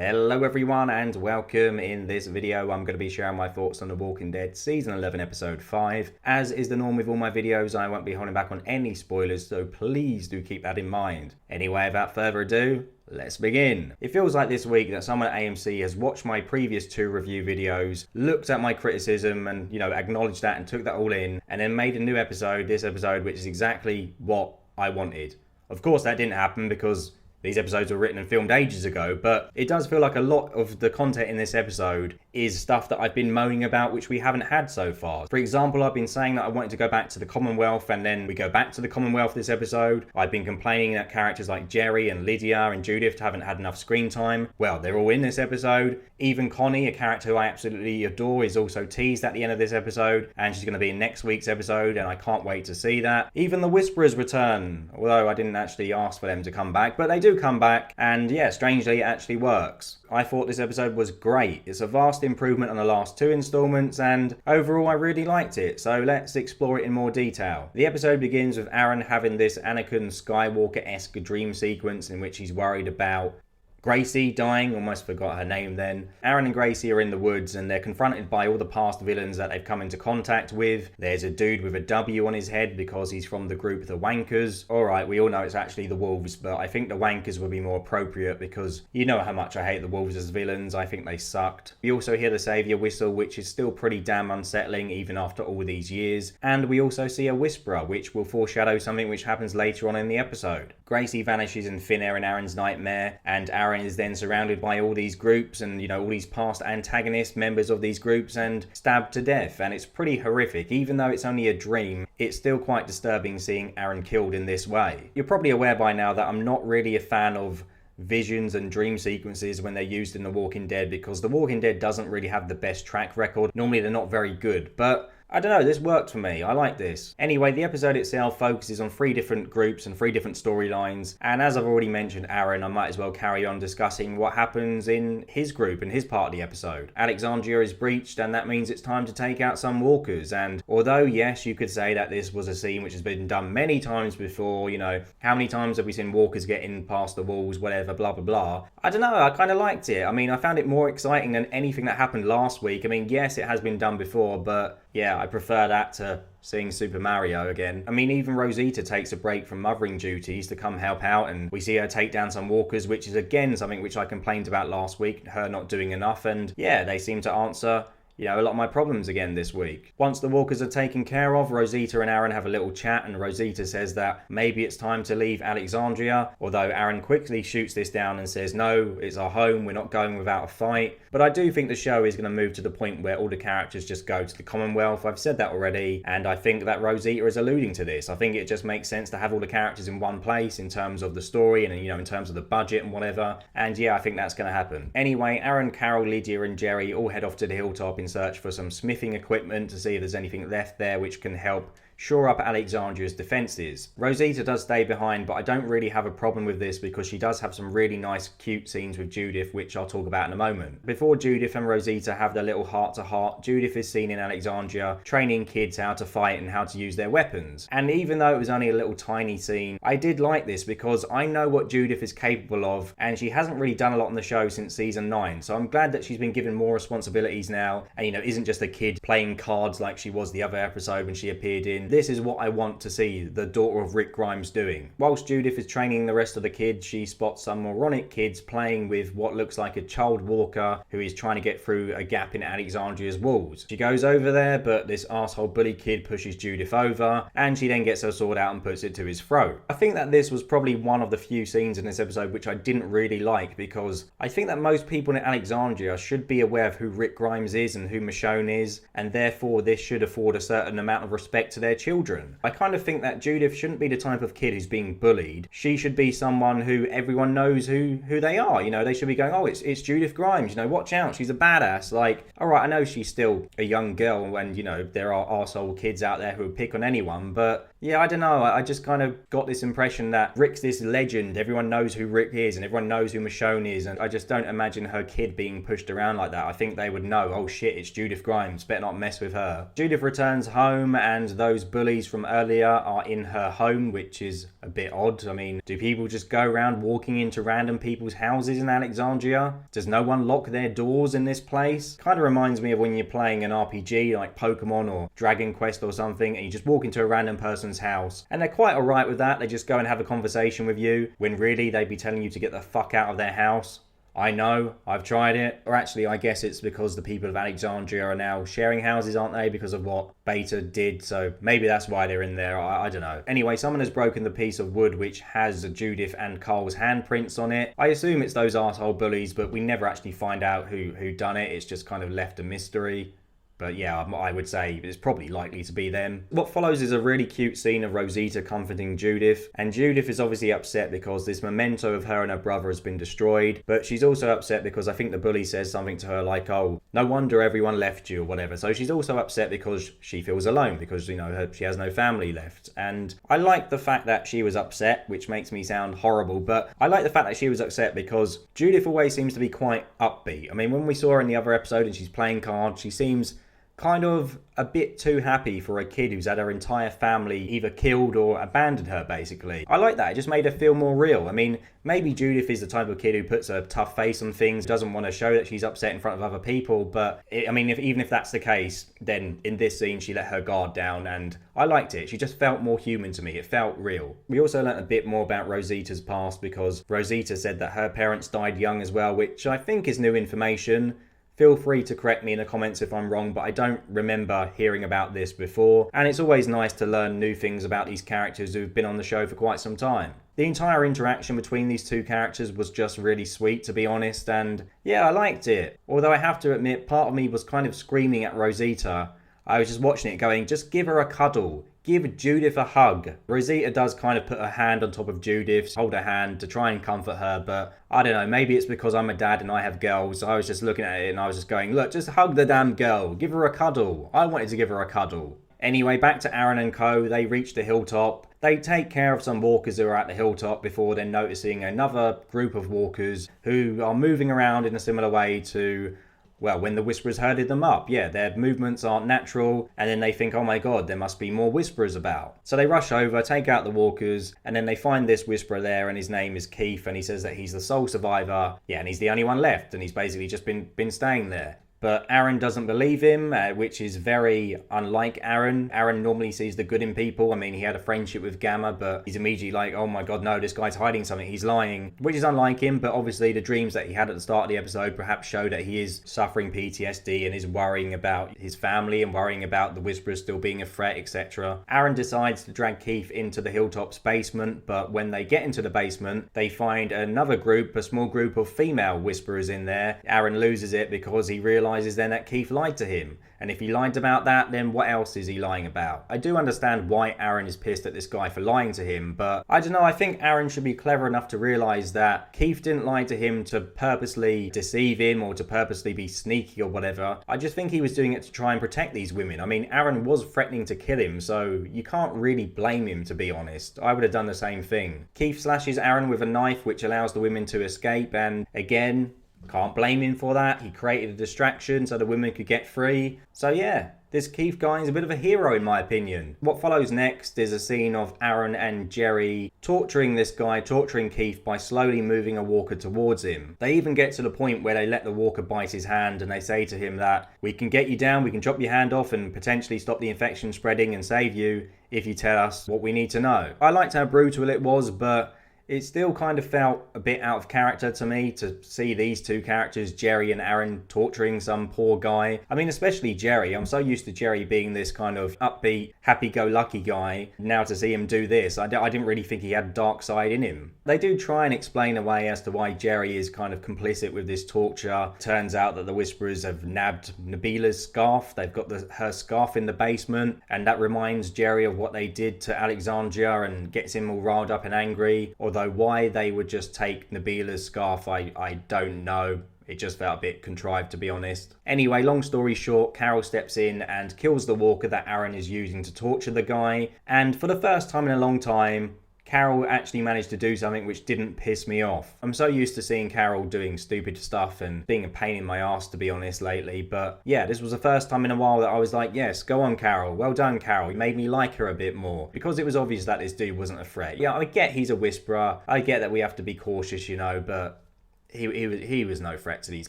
Hello everyone and welcome. In this video I'm going to be sharing my thoughts on The Walking Dead Season 11 Episode 5. As is the norm with all my videos, I won't be holding back on any spoilers, so please do keep that in mind. Anyway, without further ado, let's begin. It feels like this week that someone at AMC has watched my previous 2 review videos, looked at my criticism and, acknowledged that and took that all in, and then made a new episode, this episode, which is exactly what I wanted. Of course that didn't happen because these episodes were written and filmed ages ago, but it does feel like a lot of the content in this episode is stuff that I've been moaning about which we haven't had so far. For example, I've been saying that I wanted to go back to the Commonwealth, and then we go back to the Commonwealth this episode. I've been complaining that characters like Jerry and Lydia and Judith haven't had enough screen time. Well, they're all in this episode. Even Connie, a character who I absolutely adore, is also teased at the end of this episode, and she's going to be in next week's episode, and I can't wait to see that. Even the Whisperers return, although I didn't actually ask for them to come back, but they do come back, and yeah, strangely it actually works. I thought this episode was great. It's a vast improvement on the last 2 installments, and overall I really liked it, so let's explore it in more detail. The episode begins with Aaron having this Anakin Skywalker-esque dream sequence in which he's worried about Gracie dying, almost forgot her name then. Aaron and Gracie are in the woods and they're confronted by all the past villains that they've come into contact with. There's a dude with a W on his head because he's from the group The Wankers. Alright, we all know it's actually the Wolves, but I think the Wankers would be more appropriate because you know how much I hate the Wolves as villains. I think they sucked. We also hear the Saviour whistle, which is still pretty damn unsettling even after all these years. And we also see a Whisperer, which will foreshadow something which happens later on in the episode. Gracie vanishes in thin air in Aaron's nightmare, and Aaron is then surrounded by all these groups and all these past antagonists, members of these groups, and stabbed to death. And it's pretty horrific. Even though it's only a dream, it's still quite disturbing seeing Aaron killed in this way. You're probably aware by now that I'm not really a fan of visions and dream sequences when they're used in The Walking Dead, because The Walking Dead doesn't really have the best track record. Normally they're not very good, but I don't know, this worked for me. I like this. Anyway, the episode itself focuses on 3 different groups and 3 different storylines. And as I've already mentioned Aaron, I might as well carry on discussing what happens in his group and his part of the episode. Alexandria is breached, and that means it's time to take out some walkers. And although, yes, you could say that this was a scene which has been done many times before, how many times have we seen walkers getting past the walls, whatever, blah, blah, blah. I don't know, I kind of liked it. I mean, I found it more exciting than anything that happened last week. I mean, yes, it has been done before, but yeah, I prefer that to seeing Super Mario again. I mean, even Rosita takes a break from mothering duties to come help out, and we see her take down some walkers, which is again something which I complained about last week, her not doing enough, and yeah, they seem to answer a lot of my problems again this week. Once the walkers are taken care of, Rosita and Aaron have a little chat, and Rosita says that maybe it's time to leave Alexandria, although Aaron quickly shoots this down and says, no, it's our home, we're not going without a fight. But I do think the show is going to move to the point where all the characters just go to the Commonwealth. I've said that already, and I think that Rosita is alluding to this. I think it just makes sense to have all the characters in one place in terms of the story and, in terms of the budget and whatever. And yeah, I think that's going to happen. Anyway, Aaron, Carol, Lydia and Jerry all head off to the Hilltop in search for some smithing equipment to see if there's anything left there which can help shore up Alexandria's defences. Rosita does stay behind, but I don't really have a problem with this because she does have some really nice cute scenes with Judith, which I'll talk about in a moment. Before Judith and Rosita have their little heart-to-heart, Judith is seen in Alexandria training kids how to fight and how to use their weapons. And even though it was only a little tiny scene, I did like this because I know what Judith is capable of, and she hasn't really done a lot on the show since season 9, so I'm glad that she's been given more responsibilities now and isn't just a kid playing cards like she was the other episode when she appeared in. This is what I want to see the daughter of Rick Grimes doing. Whilst Judith is training the rest of the kids, she spots some moronic kids playing with what looks like a child walker who is trying to get through a gap in Alexandria's walls. She goes over there, but this asshole bully kid pushes Judith over, and she then gets her sword out and puts it to his throat. I think that this was probably one of the few scenes in this episode which I didn't really like, because I think that most people in Alexandria should be aware of who Rick Grimes is and who Michonne is, and therefore this should afford a certain amount of respect to their children. I kind of think that Judith shouldn't be the type of kid who's being bullied. She should be someone who everyone knows who they are. They should be going, oh, it's Judith Grimes, watch out, she's a badass. Like, alright, I know she's still a young girl and, there are arsehole kids out there who would pick on anyone, but Yeah, I don't know. I just kind of got this impression that Rick's this legend. Everyone knows who Rick is and everyone knows who Michonne is. And I just don't imagine her kid being pushed around like that. I think they would know, oh shit, it's Judith Grimes. Better not mess with her. Judith returns home and those bullies from earlier are in her home, which is a bit odd. I mean, do people just go around walking into random people's houses in Alexandria? Does no one lock their doors in this place? Kind of reminds me of when you're playing an RPG like Pokemon or Dragon Quest or something and you just walk into a random person's house and they're quite alright with that. They just go and have a conversation with you when really they'd be telling you to get the fuck out of their house. I know, I've tried it. Or actually, I guess it's because the people of Alexandria are now sharing houses, aren't they? Because of what Beta did. So maybe that's why they're in there. I don't know. Anyway, someone has broken the piece of wood which has Judith and Carl's handprints on it. I assume it's those arsehole bullies, but we never actually find out who done it. It's just kind of left a mystery. But yeah, I would say it's probably likely to be them. What follows is a really cute scene of Rosita comforting Judith. And Judith is obviously upset because this memento of her and her brother has been destroyed. But she's also upset because I think the bully says something to her like, oh, no wonder everyone left you or whatever. So she's also upset because she feels alone because, you know, she has no family left. And I like the fact that she was upset, which makes me sound horrible. But I like the fact that she was upset because Judith always seems to be quite upbeat. I mean, when we saw her in the other episode and she's playing cards, she seems kind of a bit too happy for a kid who's had her entire family either killed or abandoned her, basically. I like that. It just made her feel more real. I mean, maybe Judith is the type of kid who puts a tough face on things, doesn't want to show that she's upset in front of other people, but even if that's the case, then in this scene she let her guard down and I liked it. She just felt more human to me. It felt real. We also learnt a bit more about Rosita's past because Rosita said that her parents died young as well, which I think is new information. Feel free to correct me in the comments if I'm wrong, but I don't remember hearing about this before. And it's always nice to learn new things about these characters who've been on the show for quite some time. The entire interaction between these two characters was just really sweet, to be honest, and yeah, I liked it. Although I have to admit, part of me was kind of screaming at Rosita. I was just watching it going, just give her a cuddle. Give Judith a hug. Rosita does kind of put her hand on top of Judith, hold her hand to try and comfort her, but I don't know, maybe it's because I'm a dad and I have girls. I was just looking at it and I was just going, look, just hug the damn girl. Give her a cuddle. I wanted to give her a cuddle. Anyway, back to Aaron and co. They reach the hilltop. They take care of some walkers who are at the hilltop before then noticing another group of walkers who are moving around in a similar way to, well, when the Whisperers herded them up. Yeah, their movements aren't natural, and then they think, oh my god, there must be more Whisperers about. So they rush over, take out the walkers, and then they find this Whisperer there, and his name is Keith, and he says that he's the sole survivor. Yeah, and he's the only one left, and he's basically just been staying there. But Aaron doesn't believe him, which is very unlike Aaron. Aaron normally sees the good in people. I mean, he had a friendship with Gamma, but he's immediately like, oh my god, no, this guy's hiding something. He's lying, which is unlike him. But obviously the dreams that he had at the start of the episode perhaps show that he is suffering PTSD and is worrying about his family and worrying about the Whisperers still being a threat, etc. Aaron decides to drag Keith into the Hilltop's basement, but when they get into the basement, they find another group, a small group of female Whisperers in there. Aaron loses it because he realizes then that Keith lied to him. And if he lied about that, then what else is he lying about? I do understand why Aaron is pissed at this guy for lying to him, but I don't know, I think Aaron should be clever enough to realise that Keith didn't lie to him to purposely deceive him or to purposely be sneaky or whatever. I just think he was doing it to try and protect these women. I mean, Aaron was threatening to kill him, so you can't really blame him, to be honest. I would have done the same thing. Keith slashes Aaron with a knife, which allows the women to escape, and again, can't blame him for that. He created a distraction so the women could get free. So yeah, this Keith guy is a bit of a hero in my opinion. What follows next is a scene of Aaron and Jerry torturing this guy, torturing Keith by slowly moving a walker towards him. They even get to the point where they let the walker bite his hand and they say to him that we can get you down, we can chop your hand off and potentially stop the infection spreading and save you if you tell us what we need to know. I liked how brutal it was, but it still kind of felt a bit out of character to me to see these two characters, Jerry and Aaron, torturing some poor guy. I mean, especially Jerry. I'm so used to Jerry being this kind of upbeat, happy-go-lucky guy. Now to see him do this, I didn't really think he had a dark side in him. They do try and explain away as to why Jerry is kind of complicit with this torture. Turns out that the Whisperers have nabbed Nabila's scarf. They've got her scarf in the basement, and that reminds Jerry of what they did to Alexandria and gets him all riled up and angry. Although Although why they would just take Nabila's scarf, I don't know. It just felt a bit contrived, to be honest. Anyway, long story short, Carol steps in and kills the walker that Aaron is using to torture the guy. And for the first time in a long time, Carol actually managed to do something which didn't piss me off. I'm so used to seeing Carol doing stupid stuff and being a pain in my ass, to be honest, lately. But yeah, this was the first time in a while that I was like, yes, go on, Carol. Well done, Carol. You made me like her a bit more. Because it was obvious that this dude wasn't a threat. Yeah, I get he's a whisperer. I get that we have to be cautious, you know, but he was no threat to these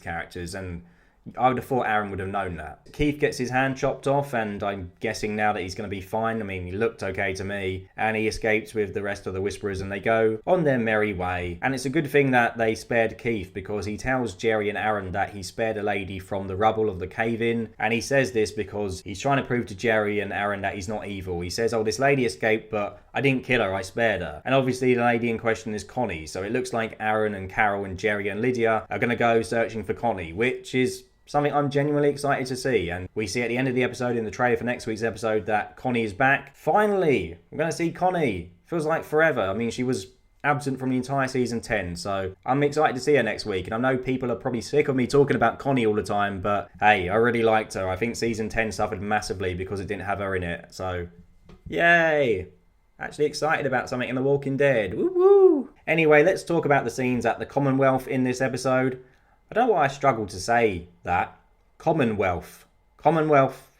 characters, and I would have thought Aaron would have known that. Keith gets his hand chopped off, and I'm guessing now that he's going to be fine. I mean, he looked okay to me, and he escapes with the rest of the Whisperers, and they go on their merry way. And it's a good thing that they spared Keith, because he tells Jerry and Aaron that he spared a lady from the rubble of the cave-in, and he says this because he's trying to prove to Jerry and Aaron that he's not evil. He says, oh, this lady escaped, but I didn't kill her, I spared her. And obviously the lady in question is Connie, so it looks like Aaron and Carol and Jerry and Lydia are going to go searching for Connie, which is something I'm genuinely excited to see. And we see at the end of the episode, in the trailer for next week's episode, that Connie is back. Finally, we're going to see Connie. Feels like forever. I mean, she was absent from the entire season 10, so I'm excited to see her next week. And I know people are probably sick of me talking about Connie all the time, but hey, I really liked her. I think season 10 suffered massively because it didn't have her in it, so yay. Actually excited about something in The Walking Dead. Woo woo. Anyway, let's talk about the scenes at the Commonwealth in this episode. I don't know why I struggle to say that. Commonwealth. Commonwealth.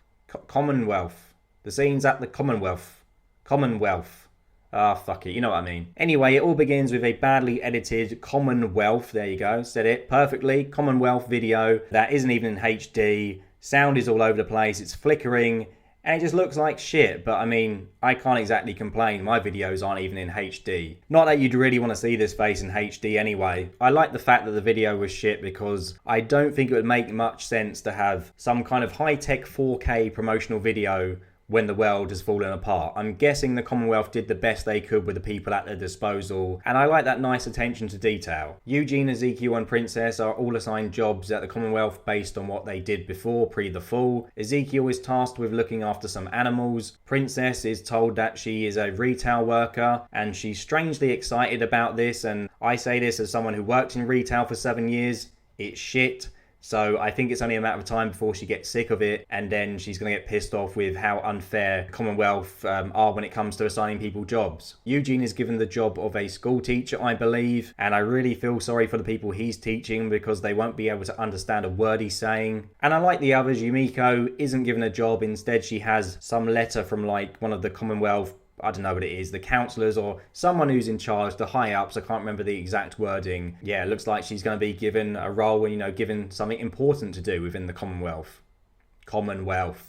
The scenes at the Commonwealth. Commonwealth. Ah, fuck it, you know what I mean. Anyway, it all begins with a badly edited Commonwealth, there you go, said it perfectly, Commonwealth video that isn't even in HD. Sound is all over the place, it's flickering, and it just looks like shit. But I mean, I can't exactly complain. My videos aren't even in HD. Not that you'd really want to see this face in HD anyway. I like the fact that the video was shit because I don't think it would make much sense to have some kind of high-tech 4K promotional video when the world has fallen apart. I'm guessing the Commonwealth did the best they could with the people at their disposal, and I like that nice attention to detail. Eugene, Ezekiel and Princess are all assigned jobs at the Commonwealth based on what they did before, pre the fall. Ezekiel is tasked with looking after some animals. Princess is told that she is a retail worker, and she's strangely excited about this, and I say this as someone who worked in retail for 7 years. It's shit. So I think it's only a matter of time before she gets sick of it, and then she's going to get pissed off with how unfair Commonwealth are when it comes to assigning people jobs. Eugene is given the job of a school teacher, I believe, and I really feel sorry for the people he's teaching because they won't be able to understand a word he's saying. And unlike the others, Yumiko isn't given a job. Instead, she has some letter from like one of the Commonwealth, I don't know what it is, the councillors or someone who's in charge, the high-ups, I can't remember the exact wording. Yeah, it looks like she's going to be given a role and, you know, given something important to do within the Commonwealth.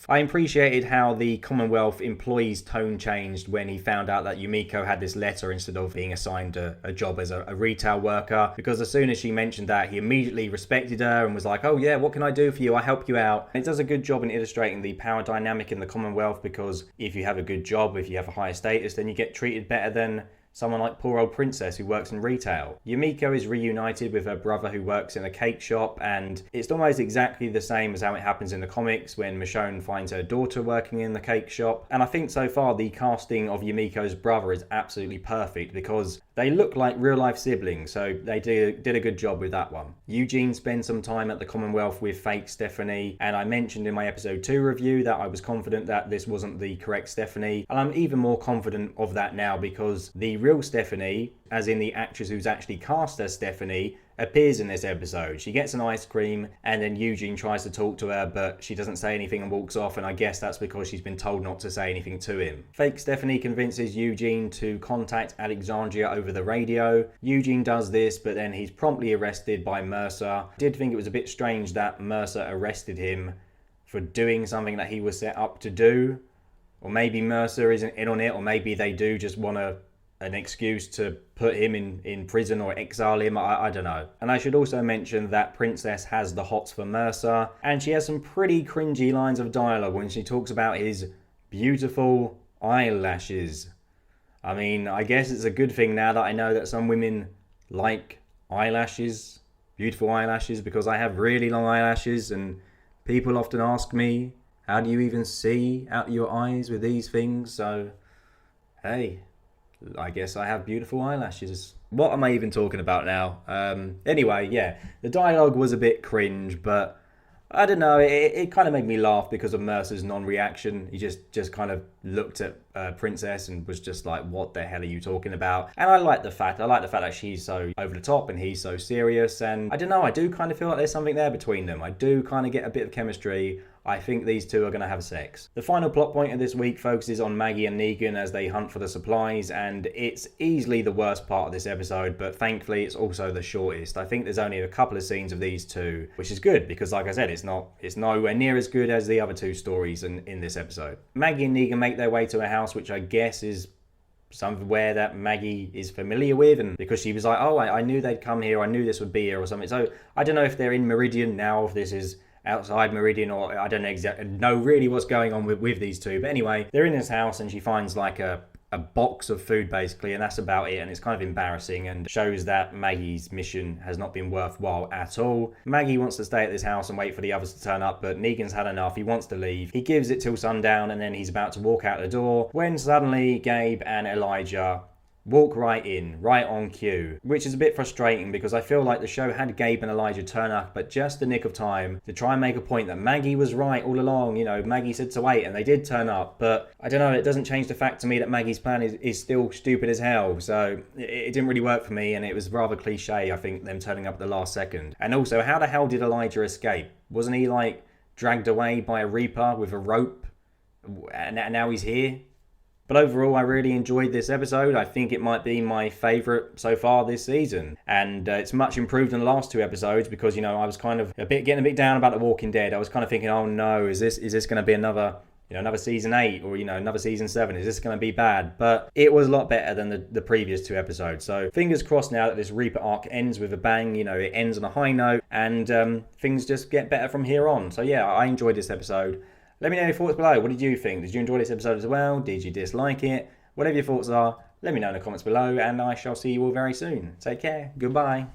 I appreciated how the Commonwealth employee's tone changed when he found out that Yumiko had this letter instead of being assigned a job as a retail worker, because as soon as she mentioned that, he immediately respected her and was like, oh yeah, what can I do for you? I'll help you out. And it does a good job in illustrating the power dynamic in the Commonwealth, because if you have a good job, if you have a higher status, then you get treated better than someone like poor old Princess who works in retail. Yumiko is reunited with her brother who works in a cake shop, and it's almost exactly the same as how it happens in the comics when Michonne finds her daughter working in the cake shop. And I think so far the casting of Yumiko's brother is absolutely perfect because they look like real life siblings, so they did a good job with that one. Eugene spends some time at the Commonwealth with fake Stephanie, and I mentioned in my episode 2 review that I was confident that this wasn't the correct Stephanie, and I'm even more confident of that now because the real Stephanie, as in the actress who's actually cast as Stephanie, appears in this episode. She gets an ice cream and then Eugene tries to talk to her, but she doesn't say anything and walks off, and I guess that's because she's been told not to say anything to him. Fake Stephanie convinces Eugene to contact Alexandria over the radio. Eugene does this, but then he's promptly arrested by Mercer. I did think it was a bit strange that Mercer arrested him for doing something that he was set up to do. Or maybe Mercer isn't in on it, or maybe they do just want an excuse to put him in prison or exile him, I don't know. And I should also mention that Princess has the hots for Mercer, and she has some pretty cringy lines of dialogue when she talks about his beautiful eyelashes. I mean, I guess it's a good thing now that I know that some women like eyelashes, beautiful eyelashes, because I have really long eyelashes, and people often ask me, how do you even see out your eyes with these things? So, hey, I guess I have beautiful eyelashes. What am I even talking about now? Anyway, yeah, the dialogue was a bit cringe, but I don't know. It kind of made me laugh because of Mercer's non-reaction. He just kind of looked at Princess and was just like, "What the hell are you talking about?" And I like the fact that she's so over the top and he's so serious. And I don't know. I do kind of feel like there's something there between them. I do kind of get a bit of chemistry. I think these two are going to have sex. The final plot point of this week focuses on Maggie and Negan as they hunt for the supplies, and it's easily the worst part of this episode, but thankfully it's also the shortest. I think there's only a couple of scenes of these two, which is good because, like I said, it's nowhere near as good as the other two stories in this episode. Maggie and Negan make their way to a house, which I guess is somewhere that Maggie is familiar with, and because she was like, "Oh, I knew they'd come here, I knew this would be here," or something. So I don't know if they're in Meridian now, if this is outside Meridian, or I don't know really what's going on with these two. But anyway, they're in this house and she finds like a box of food basically, and that's about it, and it's kind of embarrassing and shows that Maggie's mission has not been worthwhile at all. Maggie wants to stay at this house and wait for the others to turn up, but Negan's had enough. He wants to leave. He gives it till sundown and then he's about to walk out the door when suddenly Gabe and Elijah walk right in, right on cue, which is a bit frustrating because I feel like the show had Gabe and Elijah turn up but just the nick of time to try and make a point that Maggie was right all along. You know, Maggie said to wait and they did turn up, but I don't know, it doesn't change the fact to me that Maggie's plan is still stupid as hell. So it didn't really work for me, and it was rather cliche, I think, them turning up at the last second. And also, how the hell did Elijah escape? Wasn't he like dragged away by a Reaper with a rope and now he's here? But overall, I really enjoyed this episode. I think it might be my favourite so far this season. And it's much improved than the last two episodes because, you know, I was kind of getting a bit down about The Walking Dead. I was kind of thinking, oh no, is this going to be another season 8 or, another season 7? Is this going to be bad? But it was a lot better than the previous two episodes. So fingers crossed now that this Reaper arc ends with a bang. It ends on a high note and things just get better from here on. So yeah, I enjoyed this episode. Let me know your thoughts below. What did you think? Did you enjoy this episode as well? Did you dislike it? Whatever your thoughts are, let me know in the comments below, and I shall see you all very soon. Take care. Goodbye.